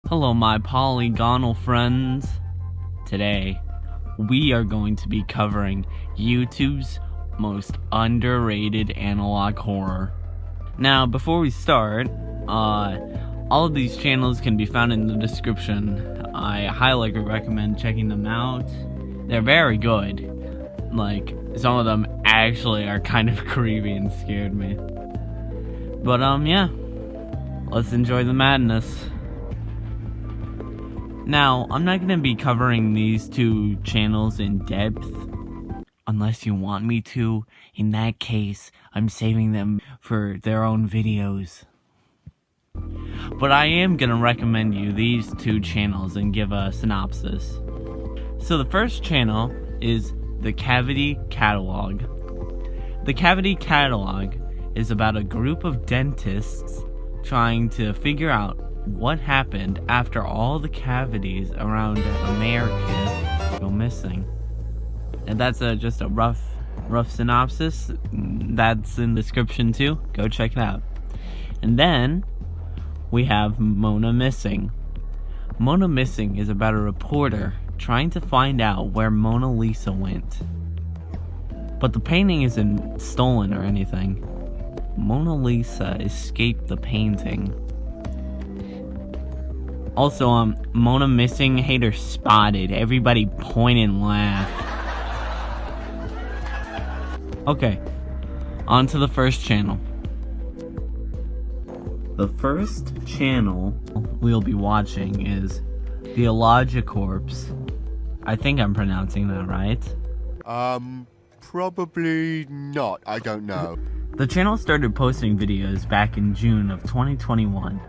Hello my polygonal friends. Today, we are going to be covering YouTube's most underrated analog horror. Now, before we start, all of these channels can be found in the description. I highly recommend checking them out. They're very good. Like, some of them actually are kind of creepy and scared me. But, yeah. Let's enjoy the madness. Now, I'm not going to be covering these two channels in depth, unless you want me to. In that case, I'm saving them for their own videos. But I am going to recommend you these two channels and give a synopsis. So the first channel is The Cavity Catalog. The Cavity Catalog is about a group of dentists trying to figure out what happened after all the cavities around America go missing. And that's just a rough synopsis. That's in the description too. Go check it out. And then we have Mona Missing. Mona Missing is about a reporter trying to find out where Mona Lisa went. But the painting isn't stolen or anything. Mona Lisa escaped the painting. Also, Mona Missing hater spotted. Everybody point and laugh. Okay, on to the first channel. The first channel we'll be watching is Theologicorpse. I think I'm pronouncing that right. Probably not. I don't know. The channel started posting videos back in June of 2021.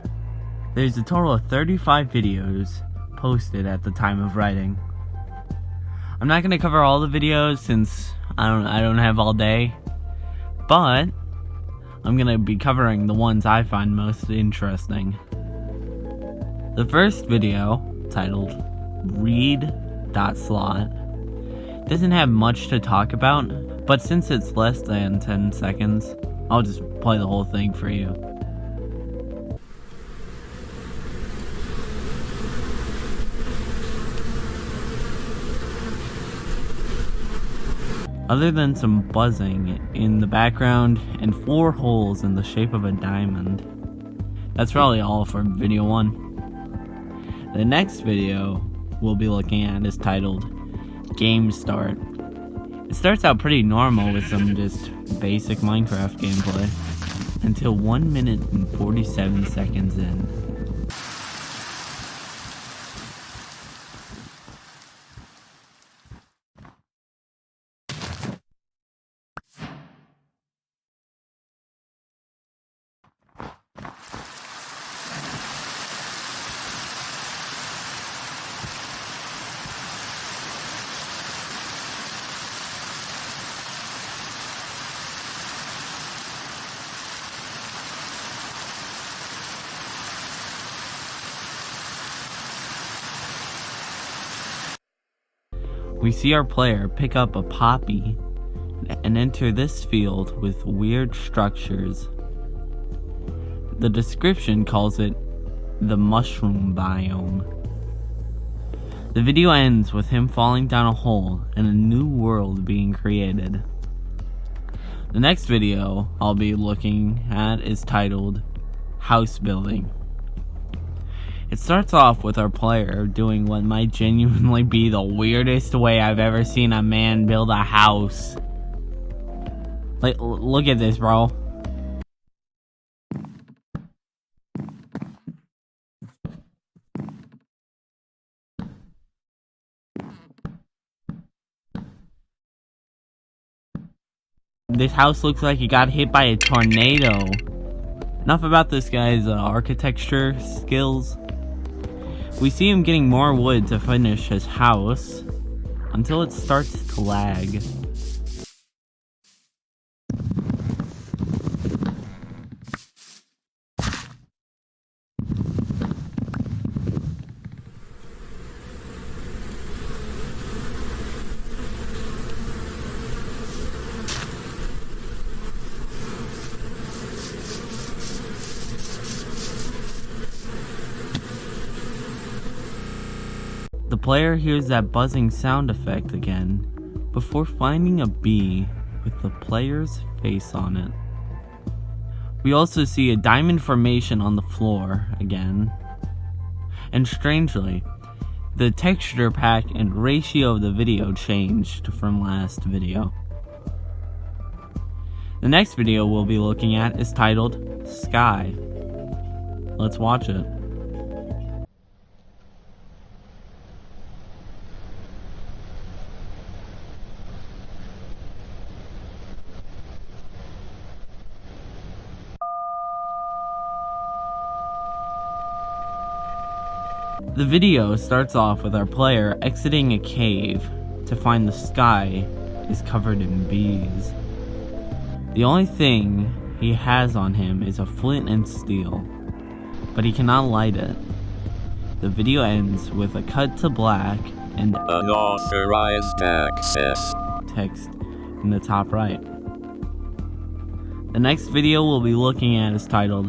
There's a total of 35 videos posted at the time of writing. I'm not gonna cover all the videos since I don't have all day, but I'm gonna be covering the ones I find most interesting. The first video, titled Read.Slot, doesn't have much to talk about, but since it's less than 10 seconds, I'll just play the whole thing for you. Other than some buzzing in the background and 4 holes in the shape of a diamond. That's probably all for video 1. The next video we'll be looking at is titled Game Start. It starts out pretty normal with some just basic Minecraft gameplay, until 1 minute and 47 seconds in. We see our player pick up a poppy and enter this field with weird structures. The description calls it the mushroom biome. The video ends with him falling down a hole and a new world being created. The next video I'll be looking at is titled House Building. It starts off with our player doing what might genuinely be the weirdest way I've ever seen a man build a house. Like, look at this, bro. This house looks like it got hit by a tornado. Enough about this guy's architecture skills. We see him getting more wood to finish his house, until it starts to lag. The player hears that buzzing sound effect again before finding a bee with the player's face on it. We also see a diamond formation on the floor again. And strangely, the texture pack and ratio of the video changed from last video. The next video we'll be looking at is titled Sky. Let's watch it. The video starts off with our player exiting a cave to find the sky is covered in bees. The only thing he has on him is a flint and steel, but he cannot light it. The video ends with a cut to black and unauthorized access text in the top right. The next video we'll be looking at is titled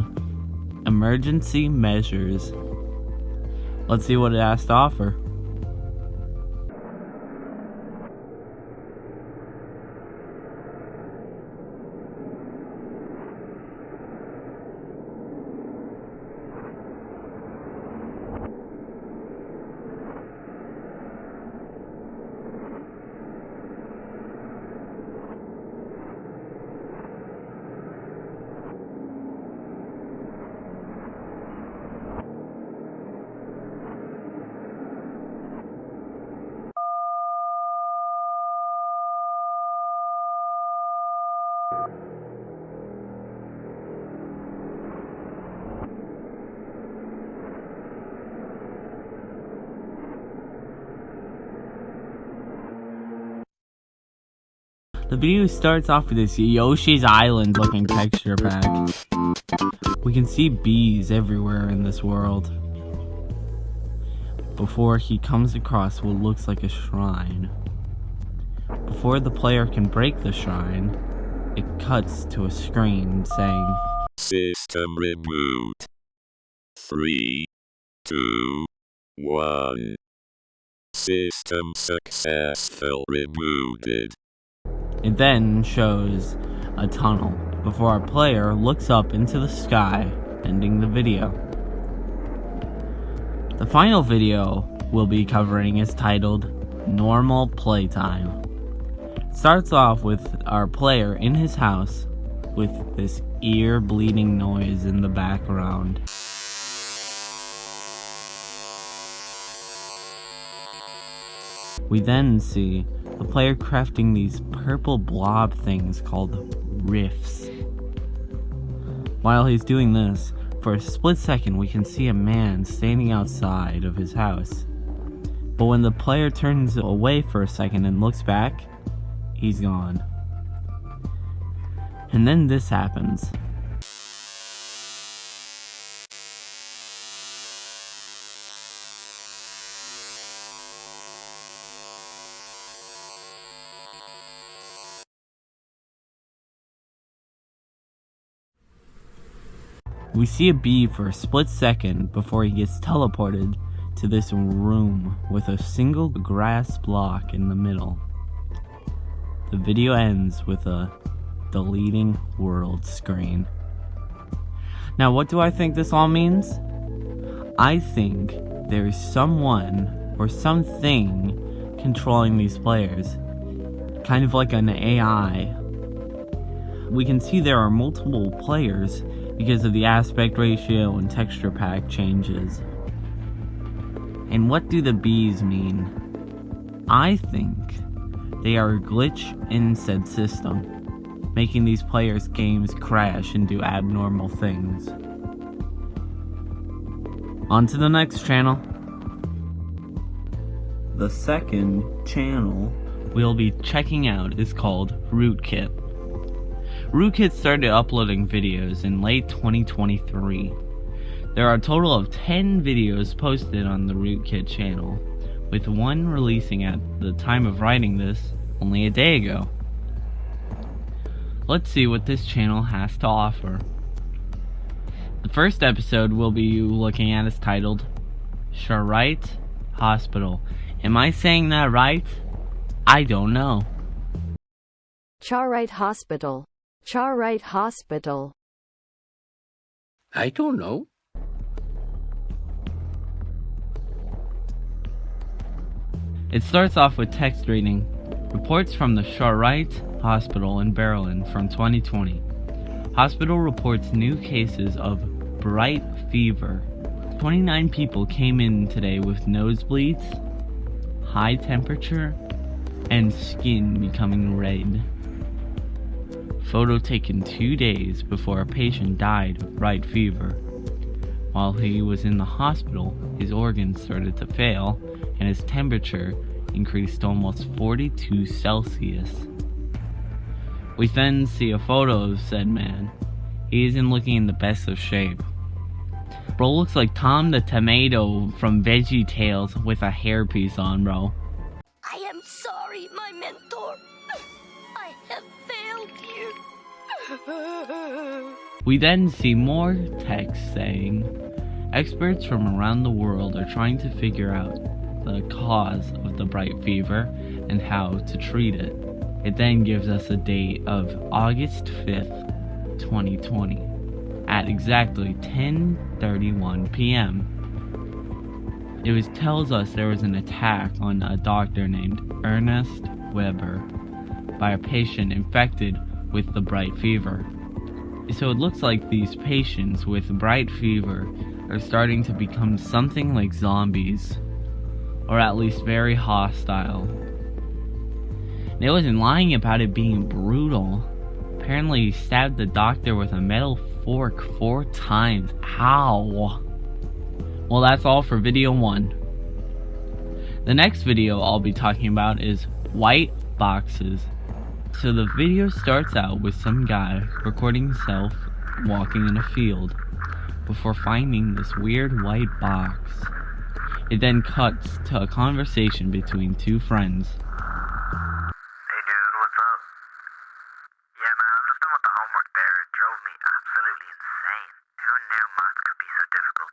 Emergency Measures. Let's see what it has to offer. The video starts off with this Yoshi's Island looking texture pack. We can see bees everywhere in this world before he comes across what looks like a shrine. Before the player can break the shrine, it cuts to a screen saying, System reboot. 3, 2, 1. System successful rebooted. It then shows a tunnel before our player looks up into the sky, ending the video. The final video we'll be covering is titled Normal Playtime. It starts off with our player in his house with this ear-bleeding noise in the background. We then see the player crafting these purple blob things called riffs. While he's doing this, for a split second we can see a man standing outside of his house. But when the player turns away for a second and looks back, he's gone. And then this happens. We see a bee for a split second before he gets teleported to this room with a single grass block in the middle. The video ends with a deleting world screen. Now, what do I think this all means? I think there is someone or something controlling these players, kind of like an AI. We can see there are multiple players because of the aspect ratio and texture pack changes. And what do the bees mean? I think they are a glitch in said system, making these players' games crash and do abnormal things. On to the next channel. The second channel we'll be checking out is called Rootkit. Rootkit started uploading videos in late 2023. There are a total of 10 videos posted on the Rootkit channel, with one releasing at the time of writing this only a day ago. Let's see what this channel has to offer. The first episode we'll be looking at is titled Charite Hospital. Am I saying that right? I don't know. Charite Hospital. Charite Hospital. I don't know. It starts off with text reading. Reports from the Charite Hospital in Berlin from 2020. Hospital reports new cases of bright fever. 29 people came in today with nosebleeds, high temperature, and skin becoming red. Photo taken 2 days before a patient died of bright fever. While he was in the hospital, his organs started to fail and his temperature increased to almost 42 Celsius. We then see a photo of said man. He isn't looking in the best of shape. Bro looks like Tom the Tomato from VeggieTales with a hairpiece on, bro. I am sorry, my mentor. I have failed you. We then see more text saying, experts from around the world are trying to figure out the cause of the bright fever and how to treat it. It then gives us a date of August 5th, 2020 at exactly 10:31 p.m. It tells us there was an attack on a doctor named Ernest Weber by a patient infected with the bright fever. So it looks like these patients with bright fever are starting to become something like zombies, or at least very hostile. They wasn't lying about it being brutal. Apparently he stabbed the doctor with a metal fork 4 times. Ow! Well, that's all for video 1. The next video I'll be talking about is white boxes. So the video starts out with some guy recording himself walking in a field before finding this weird white box. It then cuts to a conversation between 2 friends. Hey dude, what's up? Yeah man, I'm just done with the homework there. It drove me absolutely insane. Who knew math could be so difficult?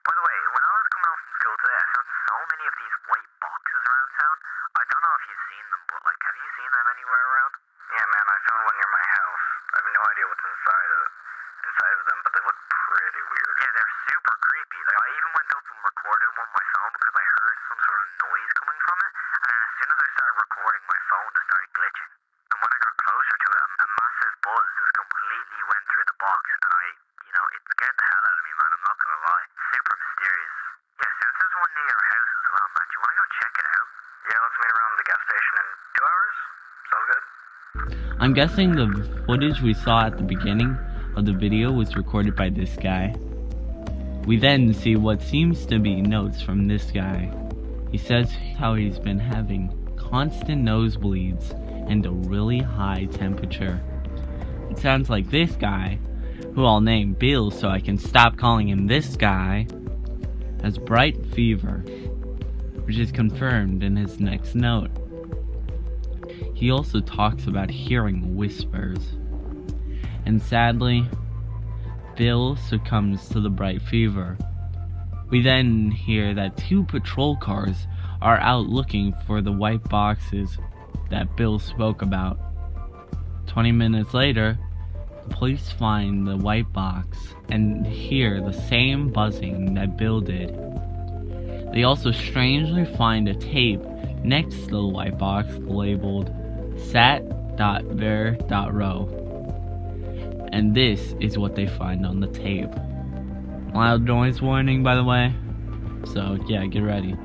By the way, when I was coming home from school today, I found so many of these white boxes around town. I don't know if you've seen them, but like, have you seen them anywhere around? Yeah man, I found one near my house. I have no idea what's inside of them, but they look pretty weird. Yeah, they're super creepy. Like, I even went up and recorded one on my phone because I heard some sort of noise coming from it, and then as soon as I started recording, my phone just started glitching. And when I got closer to it, a massive buzz just completely went through the box, and it scared the hell out of me, man, I'm not gonna lie. Super mysterious. Yeah, since there's one near your house as well, man, do you wanna go check it out? Yeah, let's meet around the gas station in 2 hours. Sounds good? I'm guessing the footage we saw at the beginning of the video was recorded by this guy. We then see what seems to be notes from this guy. He says how he's been having constant nosebleeds and a really high temperature. It sounds like this guy, who I'll name Bill so I can stop calling him this guy, has bright fever, which is confirmed in his next note. He also talks about hearing whispers. And sadly, Bill succumbs to the bright fever. We then hear that 2 patrol cars are out looking for the white boxes that Bill spoke about. 20 minutes later, the police find the white box and hear the same buzzing that Bill did. They also strangely find a tape next to the white box labeled sat.ver.ro. And this is what they find on the tape. Loud noise warning, by the way. So yeah, get ready.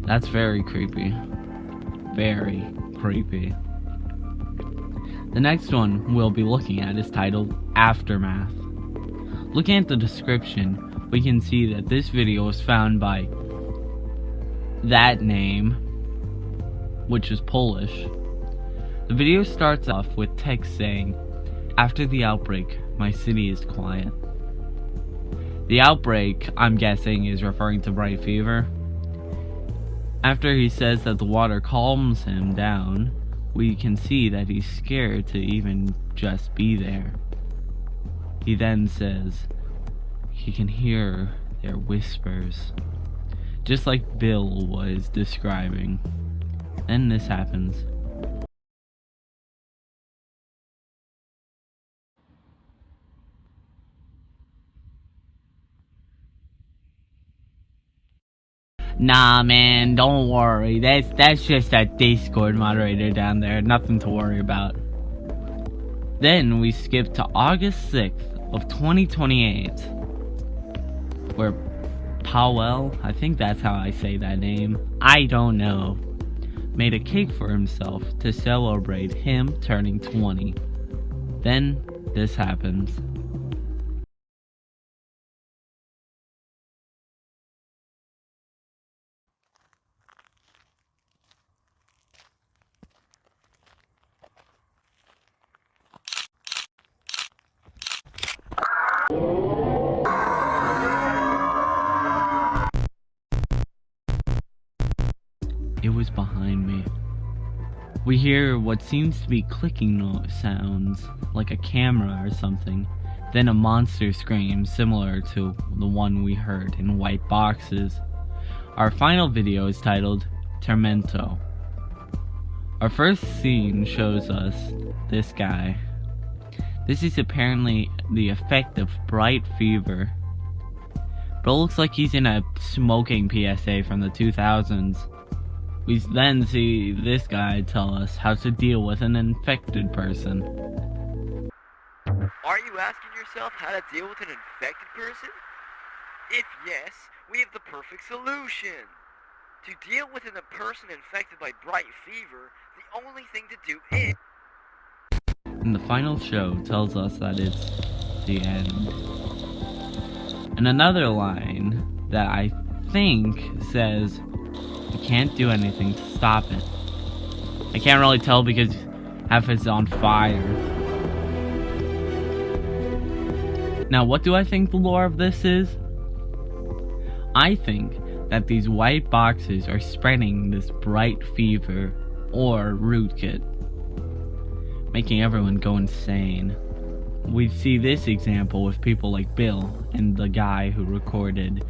That's very creepy. Very creepy. The next one we'll be looking at is titled Aftermath. Looking at the description, we can see that this video was found by that name, which is Polish. The video starts off with text saying, "After the outbreak, my city is quiet." The outbreak, I'm guessing, is referring to bright fever. After he says that the water calms him down, we can see that he's scared to even just be there. He then says he can hear their whispers, just like Bill was describing. Then this happens. Nah, man, don't worry. That's just a Discord moderator down there. Nothing to worry about. Then we skip to August 6th of 2028, where Powell, I think that's how I say that name, I don't know, made a cake for himself to celebrate him turning 20. Then this happens. It was behind me. We hear what seems to be clicking sounds, like a camera or something. Then a monster scream similar to the one we heard in white boxes. Our final video is titled Tormento. Our first scene shows us this guy. This is apparently the effect of bright fever. But it looks like he's in a smoking PSA from the 2000s. We then see this guy tell us how to deal with an infected person. Are you asking yourself how to deal with an infected person? If yes, we have the perfect solution. To deal with a person infected by bright fever, the only thing to do is... And the final show tells us that it's the end. And another line that I think says, "You can't do anything to stop it." I can't really tell because half it's on fire. Now, what do I think the lore of this is? I think that these white boxes are spreading this bright fever, or rootkit, making everyone go insane. We see this example with people like Bill and the guy who recorded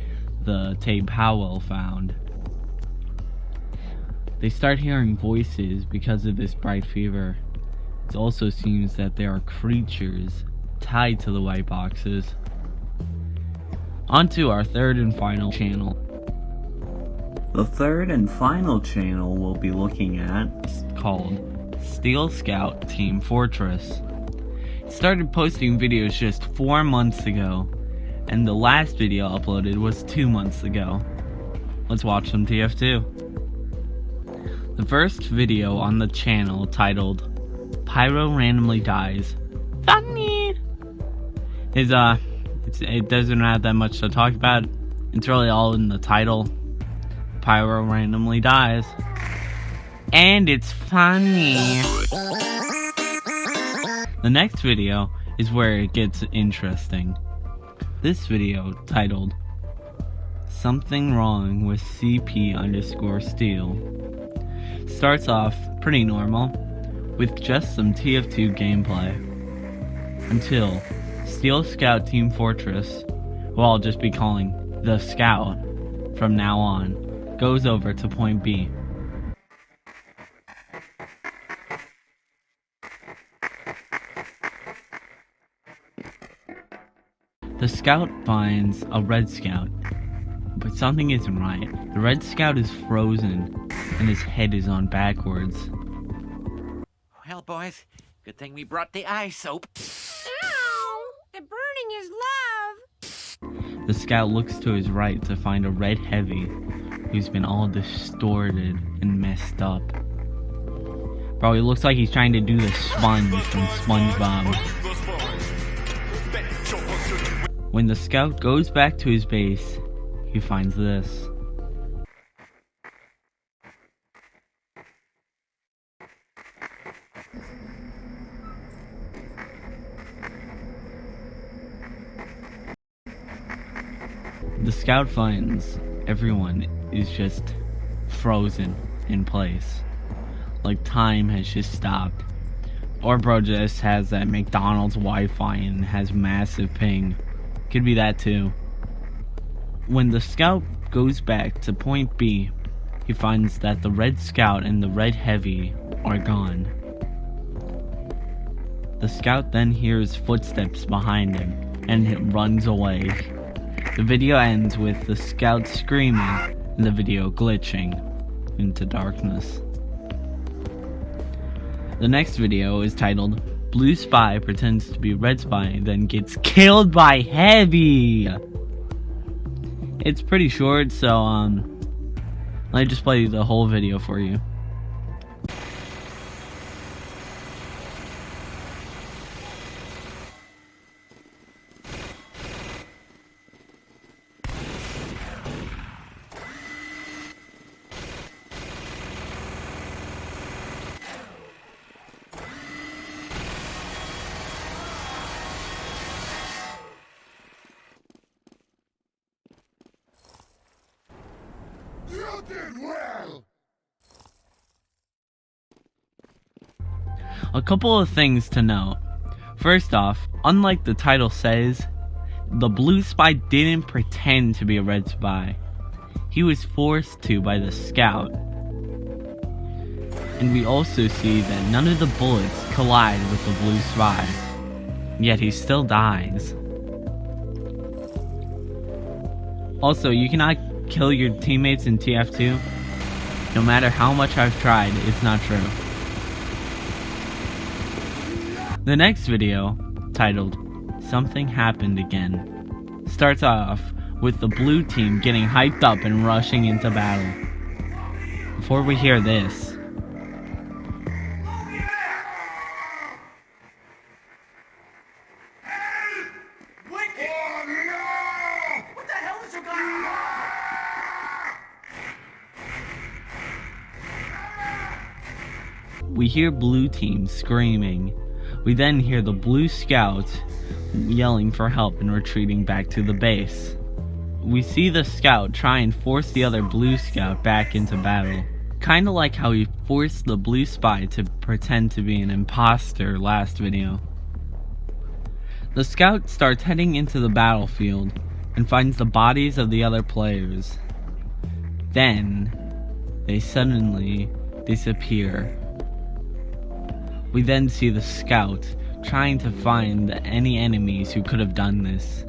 the tape Powell found. They start hearing voices because of this bright fever. It also seems that there are creatures tied to the white boxes. On to our third and final channel. The third and final channel we'll be looking at is called SteelScoutTeamFortress. It started posting videos just 4 months ago, and the last video uploaded was 2 months ago. Let's watch some TF2. The first video on the channel, titled Pyro Randomly Dies, funny, is it doesn't have that much to talk about. It's really all in the title. Pyro randomly dies, and it's funny. The next video is where it gets interesting. This video, titled Something Wrong with CP_Steel, starts off pretty normal, with just some TF2 gameplay, until SteelScoutTeamFortress, who I'll just be calling The Scout from now on, goes over to point B. The Scout finds a Red Scout, but something isn't right. The Red Scout is frozen, and his head is on backwards. Well, boys, good thing we brought the eye soap. Ow! The burning is love! The Scout looks to his right to find a red heavy who's been all distorted and messed up. Bro, he looks like he's trying to do the sponge from SpongeBob. When the scout goes back to his base, he finds this. The scout finds everyone is just frozen in place. Like time has just stopped. Or bro just has that McDonald's Wi-Fi and has massive ping. Could be that too. When the scout goes back to point B, he finds that the red scout and the red heavy are gone. The scout then hears footsteps behind him and it runs away. The video ends with the scout screaming and the video glitching into darkness. The next video is titled, Blue Spy Pretends to be Red Spy, then gets killed by Heavy! It's pretty short, so let me just play the whole video for you. You did well! A couple of things to note. First off, unlike the title says, the blue spy didn't pretend to be a red spy. He was forced to by the scout. And we also see that none of the bullets collide with the blue spy. Yet he still dies. Also, you cannot kill your teammates in TF2. No matter how much I've tried, it's not true. The next video, titled Something Happened Again, starts off with the blue team getting hyped up and rushing into battle. Before we hear this, we hear blue team screaming. We then hear the blue scout yelling for help and retreating back to the base. We see the scout try and force the other blue scout back into battle. Kinda like how he forced the blue spy to pretend to be an imposter last video. The scout starts heading into the battlefield and finds the bodies of the other players. Then, they suddenly disappear. We then see the scout trying to find any enemies who could have done this.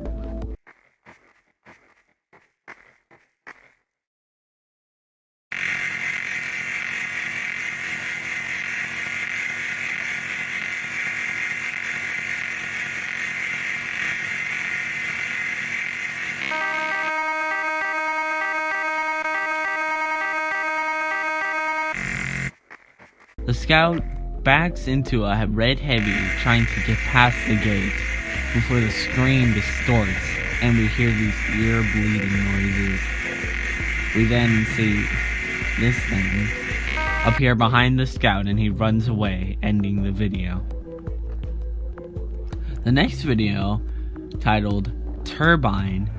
The scout backs into a red heavy trying to get past the gate before the scream distorts and we hear these ear bleeding noises. We then see this thing appear behind the scout and he runs away, ending the video. The next video, titled Turbine,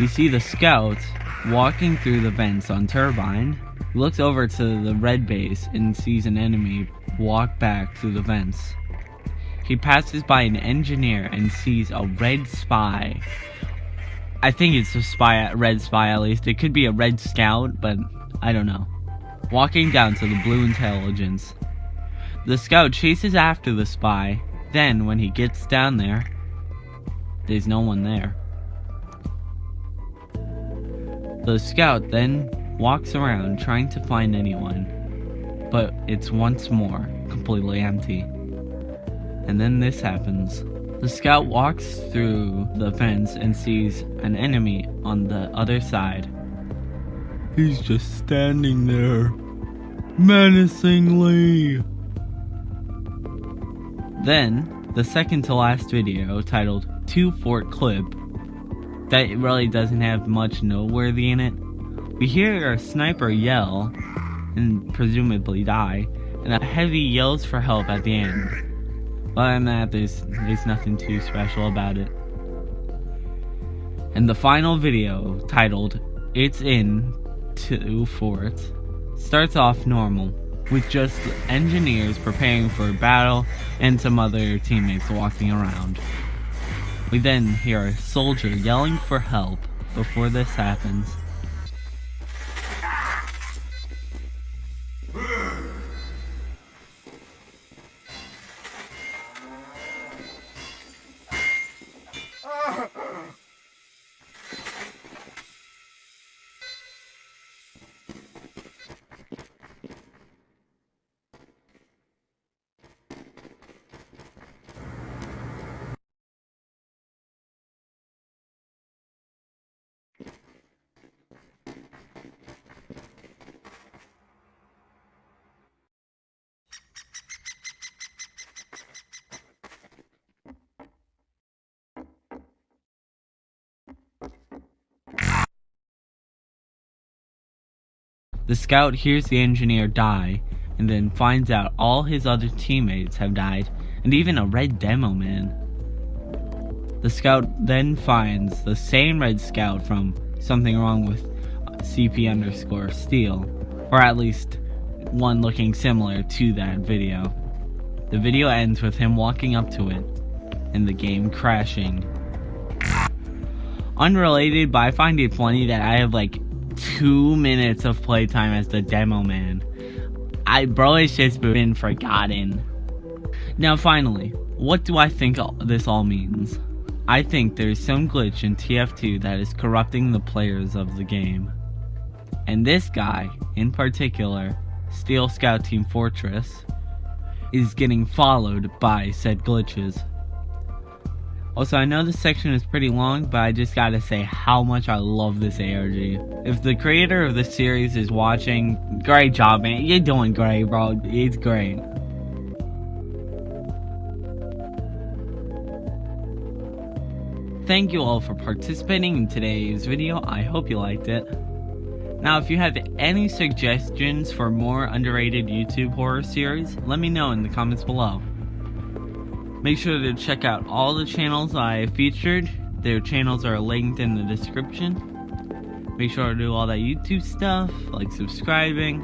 we see the scout walking through the vents on Turbine. He looks over to the red base and sees an enemy walk back through the vents. He passes by an engineer and sees a red spy. I think it's a red spy at least. It could be a red scout, but I don't know. Walking down to the blue intelligence. The scout chases after the spy. Then, when he gets down there, there's no one there. The scout then walks around trying to find anyone, but it's once more completely empty. And then this happens. The scout walks through the fence and sees an enemy on the other side. He's just standing there, menacingly. Then, the second to last video, titled 2-fort clip that really doesn't have much noteworthy in it. We hear a sniper yell and presumably die, and a heavy yells for help at the end. Other than that, there's nothing too special about it. And the final video, titled "It's in 2 Forts," starts off normal, with just engineers preparing for battle and some other teammates walking around. We then hear a soldier yelling for help before this happens. The scout hears the engineer die, and then finds out all his other teammates have died, and even a red demo man. The scout then finds the same red scout from Something Wrong with CP_Steel, or at least one looking similar to that video. The video ends with him walking up to it, and the game crashing. Unrelated, but I find it funny that I have like 2 minutes of playtime as the demo man. Bro, it's just been forgotten. Now finally, what do I think this all means? I think there's some glitch in TF2 that is corrupting the players of the game. And this guy, in particular, SteelScoutTeamFortress, is getting followed by said glitches. Also, I know this section is pretty long, but I just gotta say how much I love this ARG. If the creator of this series is watching, great job, man. You're doing great, bro. It's great. Thank you all for participating in today's video. I hope you liked it. Now, if you have any suggestions for more underrated YouTube horror series, let me know in the comments below. Make sure to check out all the channels I featured. Their channels are linked in the description. Make sure to do all that YouTube stuff, like subscribing.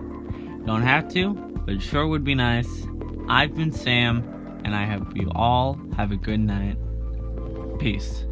You don't have to, but it sure would be nice. I've been Sam, and I hope you all have a good night. Peace.